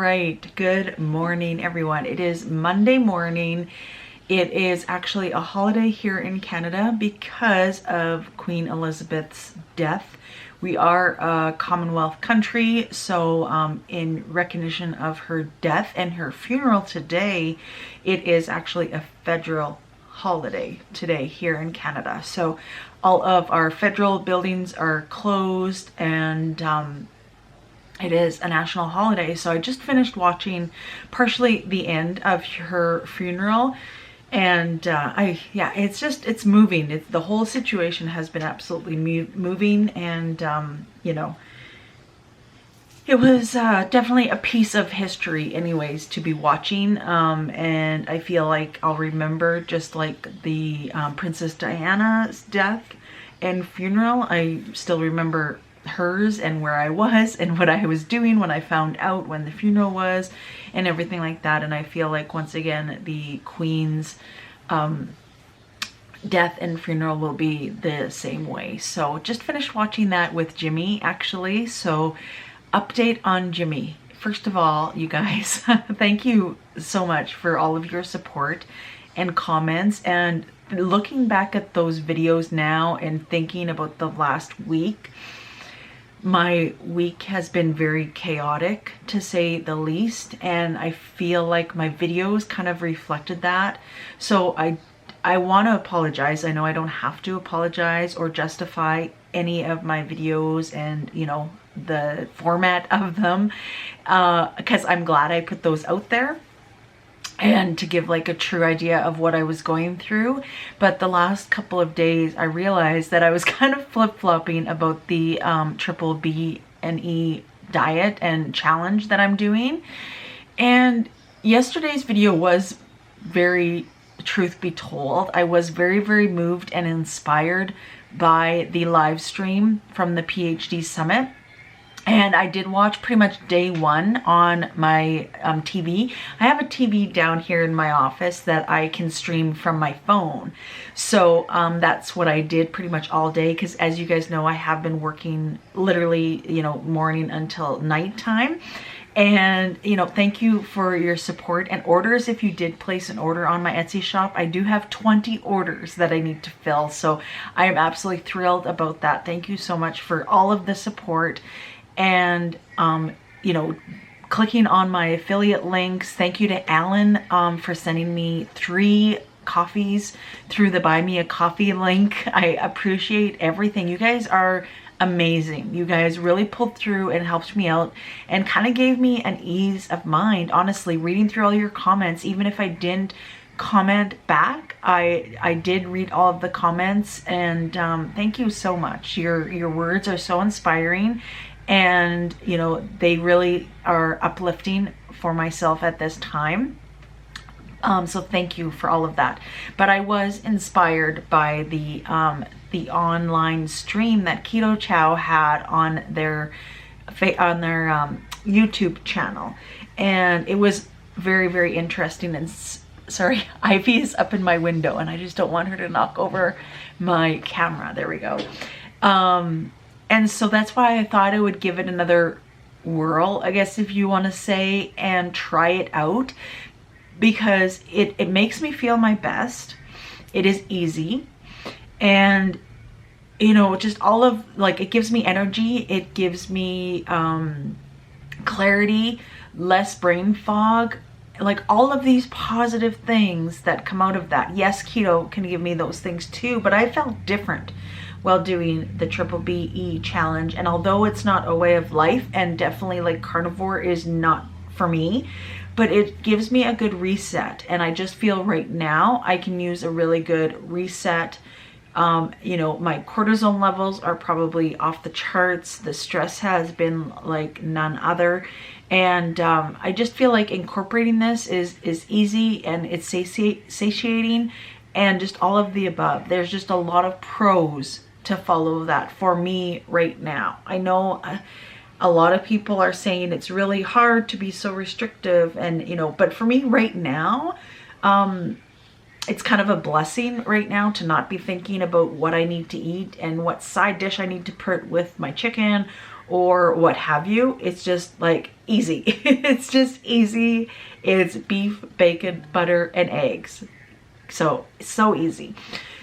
right, good morning everyone. It is Monday morning. It is actually a holiday here in Canada because of Queen Elizabeth's death. We are a Commonwealth country, so in recognition of her death and her funeral today, it is actually a federal holiday today here in Canada. So all of our federal buildings are closed and it is a national holiday. So I just finished watching partially the end of her funeral, and it's moving. The whole situation has been absolutely moving, and you know, it was definitely a piece of history anyways to be watching, and I feel like I'll remember, just like the Princess Diana's death and funeral, I still remember hers and where I was and what I was doing when I found out when the funeral was and everything like that. And I feel like once again the Queen's death and funeral will be the same way. So just finished watching that with Jimmy actually. So update on Jimmy. First of all, you guys, thank you so much for all of your support and comments, and looking back at those videos now and thinking about the last week, my week has been very chaotic to say the least, and I feel like my videos kind of reflected that. So I want to apologize. I know I don't have to apologize or justify any of my videos and, you know, the format of them, because I'm glad I put those out there and to give like a true idea of what I was going through. But the last couple of days I realized that I was kind of flip-flopping about the triple B and E diet and challenge that I'm doing. And yesterday's video was very, truth be told, I was very moved and inspired by the live stream from the PhD Summit. And I did watch pretty much day one on my TV. I have a TV down here in my office that I can stream from my phone. So that's what I did pretty much all day, because as you guys know, I have been working literally, you know, morning until nighttime. And, you know, thank you for your support and orders. If you did place an order on my Etsy shop, I do have 20 orders that I need to fill. So I am absolutely thrilled about that. Thank you so much for all of the support. And, you know, clicking on my affiliate links. Thank you to Alan for sending me 3 coffees through the Buy Me a Coffee link. I appreciate everything. You guys are amazing. You guys really pulled through and helped me out and kind of gave me an ease of mind. Honestly, reading through all your comments, even if I didn't comment back, I did read all of the comments, and thank you so much. Your words are so inspiring, and you know, they really are uplifting for myself at this time. So thank you for all of that. But I was inspired by the online stream that Keto Chow had on their YouTube channel, and it was very interesting. And sorry, Ivy is up in my window and I just don't want her to knock over my camera. There we go. And so that's why I thought I would give it another whirl, I guess, if you want to say, and try it out, because it makes me feel my best. It is easy, and you know, just all of, like, it gives me energy, it gives me clarity, less brain fog, like all of these positive things that come out of that. Yes, keto can give me those things too, but I felt different while doing the triple BE challenge. And although it's not a way of life, and definitely like carnivore is not for me, but it gives me a good reset. And I just feel right now I can use a really good reset. You know, my cortisol levels are probably off the charts. The stress has been like none other. And I just feel like incorporating this is easy, and it's satiating, and just all of the above. There's just a lot of pros to follow that for me right now. I know a lot of people are saying it's really hard to be so restrictive, and you know, but for me right now, it's kind of a blessing right now to not be thinking about what I need to eat and what side dish I need to put with my chicken, or what have you. It's just like easy. It's just easy. It's beef, bacon, butter, and eggs. So easy.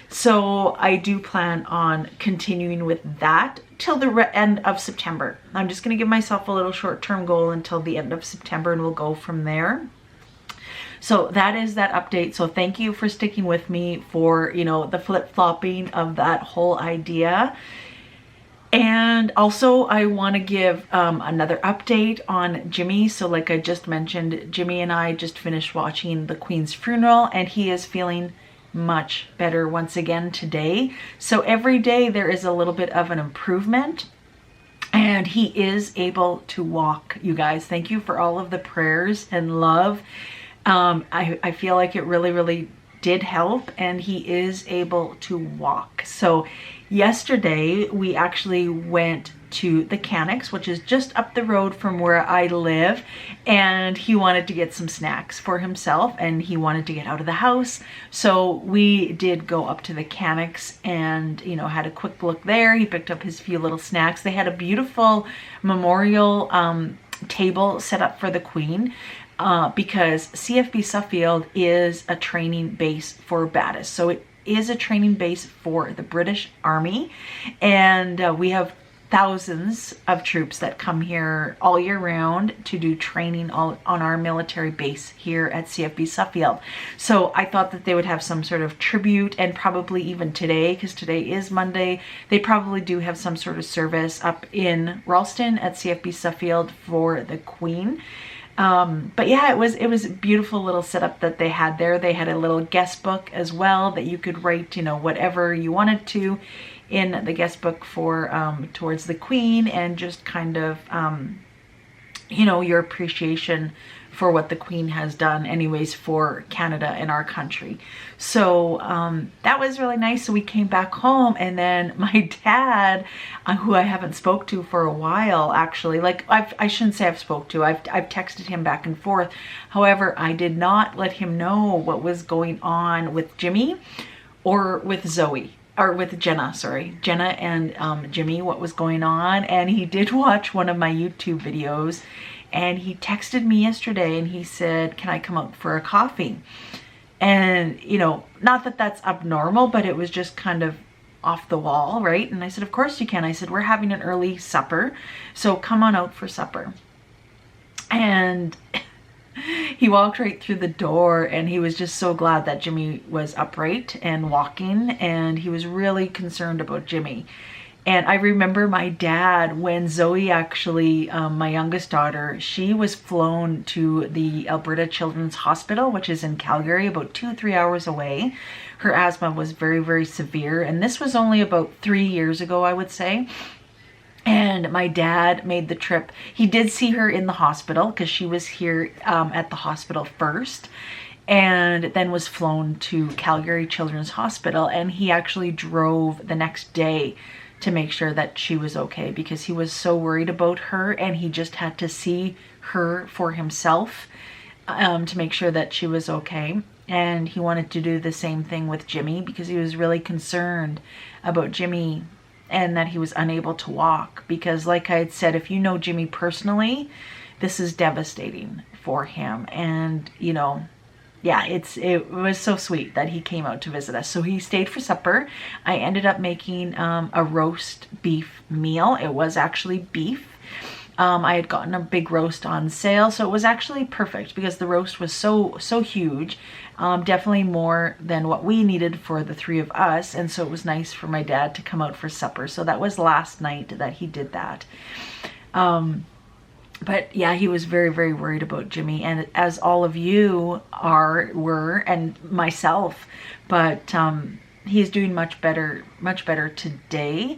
So I do plan on continuing with that till the end of September. I'm just going to give myself a little short-term goal until the end of September, and we'll go from there. So that is that update. So thank you for sticking with me for, you know, the flip-flopping of that whole idea. And also I want to give another update on Jimmy. So like I just mentioned, Jimmy and I just finished watching the Queen's funeral, and he is feeling much better once again today. So every day there is a little bit of an improvement, and he is able to walk. You guys, thank you for all of the prayers and love. I feel like it really did help, and he is able to walk. So yesterday we actually went to the CANADIANS, which is just up the road from where I live, and he wanted to get some snacks for himself, and he wanted to get out of the house. So we did go up to the CANADIANS and, you know, had a quick look there. He picked up his few little snacks. They had a beautiful memorial table set up for the Queen. Because CFB Suffield is a training base for BATIS. So it is a training base for the British Army, and we have thousands of troops that come here all year round to do training on our military base here at CFB Suffield. So I thought that they would have some sort of tribute, and probably even today, because today is Monday, they probably do have some sort of service up in RALSTON at CFB Suffield for the Queen. But yeah, it was a beautiful little setup that they had there. They had a little guest book as well that you could write, you know, whatever you wanted to in the guest book for towards the Queen, and just kind of you know, your appreciation for what the Queen has done anyways for Canada and our country. So that was really nice. So we came back home, and then my dad, who I haven't spoke to for a while, actually, like I shouldn't say I've spoke to, I've texted him back and forth. However, I did not let him know what was going on with Jimmy or with Zoe. Or with Jenna, sorry. Jenna and Jimmy, what was going on. And he did watch one of my YouTube videos, and he texted me yesterday and he said, can I come out for a coffee? And, you know, not that that's abnormal, but it was just kind of off the wall, right? And I said, of course you can. I said, we're having an early supper, so come on out for supper. And he walked right through the door, and he was just so glad that Jimmy was upright and walking, and he was really concerned about Jimmy. And I remember my dad, when Zoe actually, my youngest daughter, she was flown to the Alberta Children's Hospital, which is in Calgary, about 2-3 hours away. Her asthma was very severe, and this was only about 3 years ago, I would say. And my dad made the trip. He did see her in the hospital, because she was here at the hospital first, and then was flown to Calgary Children's Hospital. And he actually drove the next day to make sure that she was okay, because he was so worried about her, and he just had to see her for himself to make sure that she was okay. And he wanted to do the same thing with Jimmy, because he was really concerned about Jimmy and that he was unable to walk. Because like I had said, if you know Jimmy personally, this is devastating for him. And, you know, yeah, it was so sweet that he came out to visit us. So he stayed for supper. I ended up making a roast beef meal. It was actually beef. I had gotten a big roast on sale, so it was actually perfect, because the roast was so huge. Definitely more than what we needed for the three of us, and so it was nice for my dad to come out for supper. So that was last night that he did that. But yeah, he was very worried about Jimmy, and as all of you were, and myself. But he's doing much better today.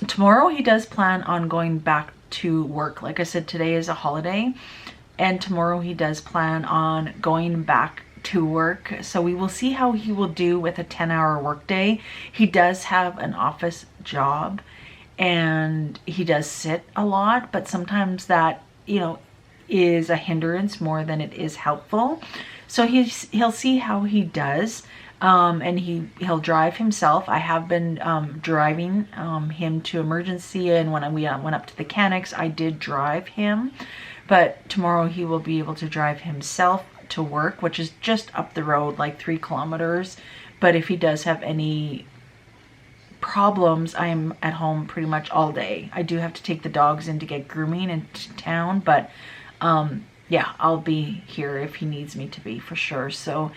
Tomorrow he does plan on going back to work. Like I said, today is a holiday, and tomorrow he does plan on going back to work. So we will see how he will do with a 10-hour workday. He does have an office job, and he does sit a lot, but sometimes that, you know, is a hindrance more than it is helpful. So he'll see how he does. and he'll drive himself. I have been driving him to emergency, and when we went up to the Canics, I did drive him. But tomorrow he will be able to drive himself to work, which is just up the road, like 3 kilometers. But if he does have any problems, I'm at home pretty much all day. I do have to take the dogs in to get grooming in town, but yeah, I'll be here if he needs me to be, for sure. So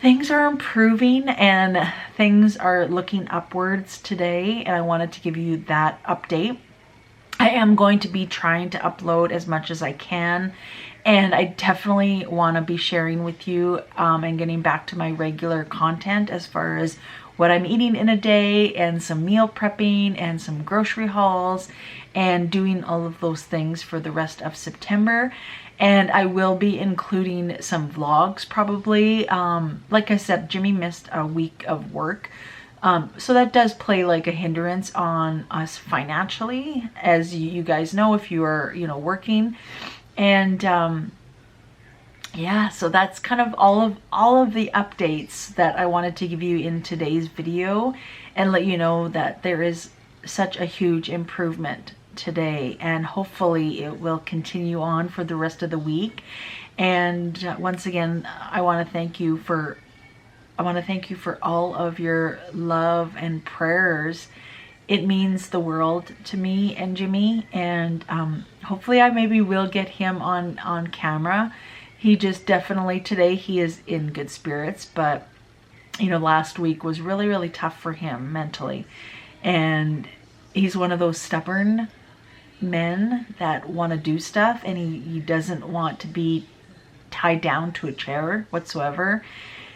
things are improving and things are looking upwards today, and I wanted to give you that update. I am going to be trying to upload as much as I can, and I definitely want to be sharing with you and getting back to my regular content as far as what I'm eating in a day and some meal prepping and some grocery hauls and doing all of those things for the rest of September. And I will be including some vlogs probably. Like I said, Jimmy missed a week of work. So that does play like a hindrance on us financially, as you guys know, if you are, you know, working. And yeah, so that's kind of all of the updates that I wanted to give you in today's video, and let you know that there is such a huge improvement today, and hopefully it will continue on for the rest of the week. And once again, I want to thank you for all of your love and prayers. It means the world to me and Jimmy, and hopefully I maybe will get him on camera. He just definitely, today he is in good spirits, but you know, last week was really, really tough for him mentally. And he's one of those stubborn men that want to do stuff, and he doesn't want to be tied down to a chair whatsoever.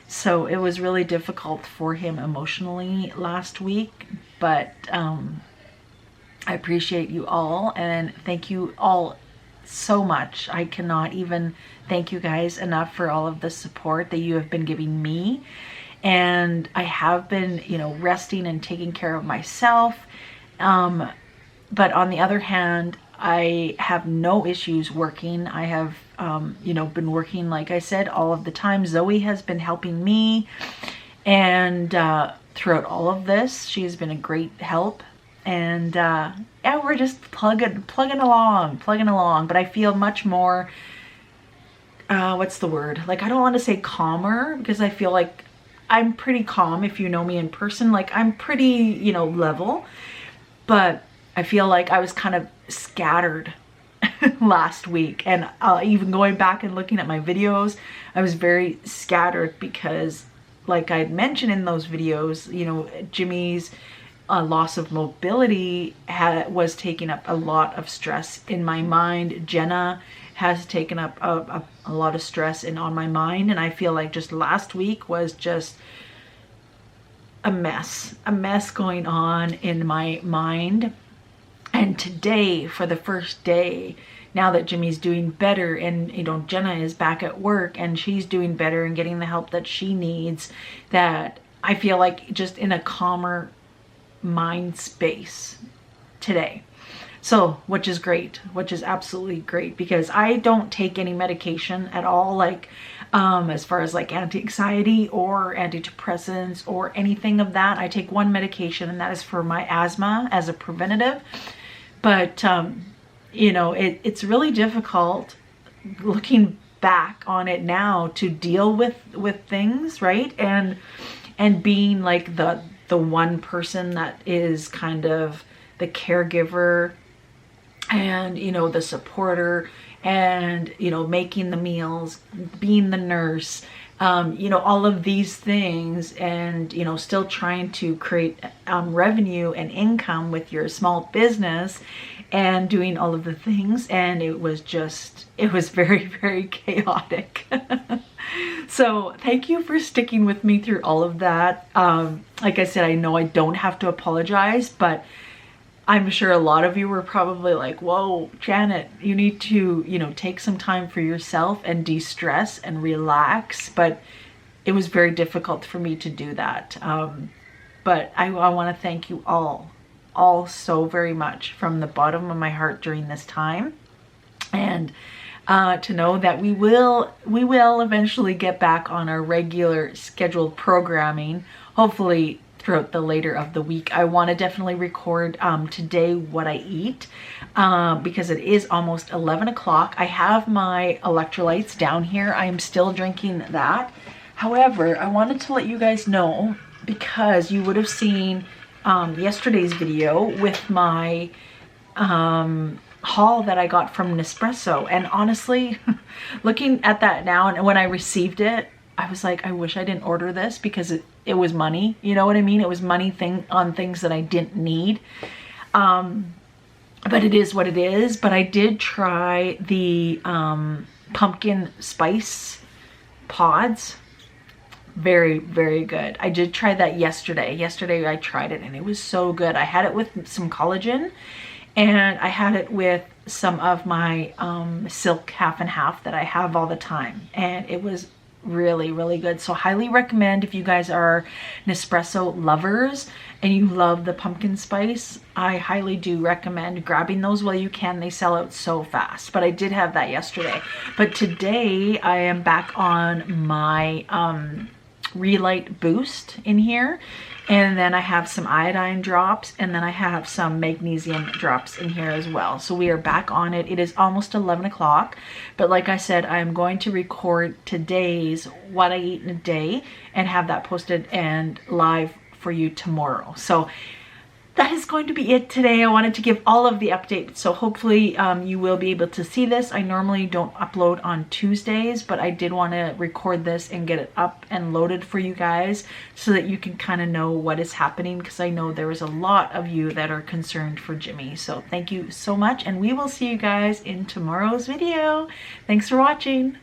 So it was really difficult for him emotionally last week, but I appreciate you all, and thank you all so much. I cannot even thank you guys enough for all of the support that you have been giving me. And I have been, you know, resting and taking care of myself. But on the other hand, I have no issues working. I have, you know, been working, like I said, all of the time. Zoe has been helping me, and throughout all of this, she has been a great help. And yeah, we're just plugging along. But I feel much more, what's the word? Like, I don't want to say calmer, because I feel like I'm pretty calm. If you know me in person, like, I'm pretty, you know, level. But I feel like I was kind of scattered last week. And even going back and looking at my videos, I was very scattered because, like I had mentioned in those videos, you know, Jimmy's loss of mobility was taking up a lot of stress in my mind. Jenna has taken up a lot of stress on my mind, and I feel like just last week was just a mess going on in my mind. And today, for the first day, now that Jimmy's doing better, and you know, Jenna is back at work and she's doing better and getting the help that she needs, that I feel like just in a calmer mind space today. So, which is great, which is absolutely great, because I don't take any medication at all, like as far as like anti-anxiety or antidepressants or anything of that. I take one medication, and that is for my asthma as a preventative. But you know, it's really difficult looking back on it now to deal with things, right? And being like the one person that is kind of the caregiver, and you know, the supporter, and you know, making the meals, being the nurse, you know, all of these things, and you know, still trying to create revenue and income with your small business, and doing all of the things. And it was very, very chaotic. So thank you for sticking with me through all of that. Like I said, I know I don't have to apologize, but I'm sure a lot of you were probably like, whoa, Janet, you need to, you know, take some time for yourself and de-stress and relax. But it was very difficult for me to do that. But I want to thank you all so very much from the bottom of my heart during this time. And to know that we will eventually get back on our regular scheduled programming, hopefully throughout the later of the week. I want to definitely record today what I eat because it is almost 11 o'clock. I have my electrolytes down here. I am still drinking that. However, I wanted to let you guys know, because you would have seen yesterday's video with my haul that I got from Nespresso, and honestly looking at that now, and when I received it, I was like, I wish I didn't order this, because it was money, you know what I mean? It was money on things that I didn't need. But it is what it is. But I did try the pumpkin spice pods. Very, very good. I did try that yesterday. Yesterday I tried it and it was so good. I had it with some collagen, and I had it with some of my silk half and half that I have all the time, and it was really, really good. So highly recommend, if you guys are Nespresso lovers and you love the pumpkin spice, I highly do recommend grabbing those while you can. They sell out so fast. But I did have that yesterday. But today I am back on my Relight Boost in here, and then I have some iodine drops, and then I have some magnesium drops in here as well. So we are back on it. It is almost 11 o'clock, but like I said, I'm going to record today's what I eat in a day and have that posted and live for you tomorrow. So that is going to be it today. I wanted to give all of the updates, so hopefully you will be able to see this. I normally don't upload on Tuesdays, but I did want to record this and get it up and loaded for you guys so that you can kind of know what is happening, because I know there is a lot of you that are concerned for Jimmy. So thank you so much, and we will see you guys in tomorrow's video. Thanks for watching.